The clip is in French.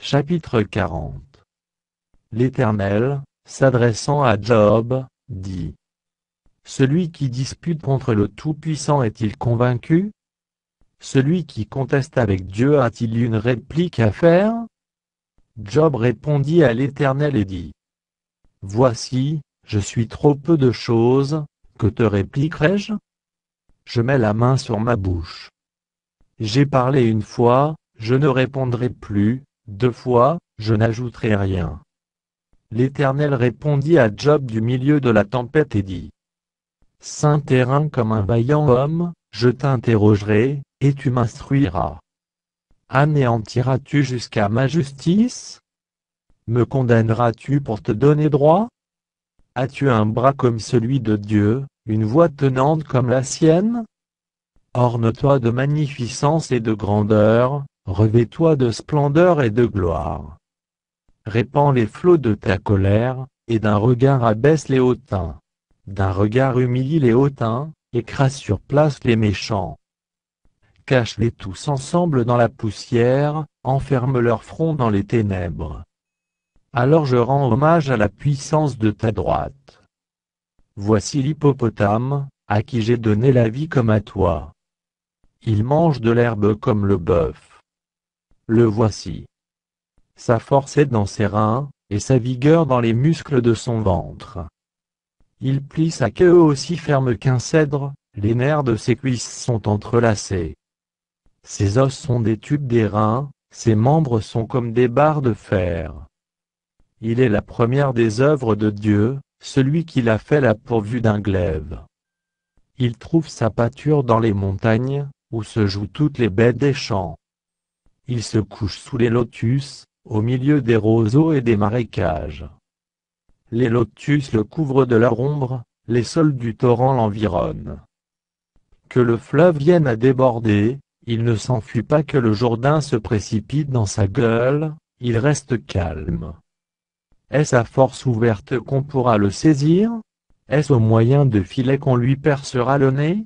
Chapitre 40. L'Éternel, s'adressant à Job, dit: Celui qui dispute contre le Tout-Puissant est-il convaincu? Celui qui conteste avec Dieu a-t-il une réplique à faire? Job répondit à l'Éternel et dit: Voici, je suis trop peu de choses, que te répliquerai-je? Je mets la main sur ma bouche. J'ai parlé une fois, je ne répondrai plus, 2 fois, je n'ajouterai rien. L'Éternel répondit à Job du milieu de la tempête et dit: Saint terrain comme un vaillant homme, je t'interrogerai, et tu m'instruiras. Anéantiras-tu jusqu'à ma justice? Me condamneras-tu pour te donner droit? As-tu un bras comme celui de Dieu, une voix tenante comme la sienne? Orne-toi de magnificence et de grandeur, revêt-toi de splendeur et de gloire. Répands les flots de ta colère, et d'un regard abaisse les hautains. D'un regard humilie les hautains, écrase sur place les méchants. Cache-les tous ensemble dans la poussière, enferme leur front dans les ténèbres. Alors je rends hommage à la puissance de ta droite. Voici l'hippopotame, à qui j'ai donné la vie comme à toi. Il mange de l'herbe comme le bœuf. Le voici. Sa force est dans ses reins, et sa vigueur dans les muscles de son ventre. Il plie sa queue aussi ferme qu'un cèdre, les nerfs de ses cuisses sont entrelacés. Ses os sont des tubes des reins, ses membres sont comme des barres de fer. Il est la première des œuvres de Dieu, celui qui l'a fait l'a pourvu d'un glaive. Il trouve sa pâture dans les montagnes, où se jouent toutes les bêtes des champs. Il se couche sous les lotus, au milieu des roseaux et des marécages. Les lotus le couvrent de leur ombre, les saules du torrent l'environnent. Que le fleuve vienne à déborder, il ne s'enfuit pas, que le Jourdain se précipite dans sa gueule, il reste calme. Est-ce à force ouverte qu'on pourra le saisir? Est-ce au moyen de filets qu'on lui percera le nez?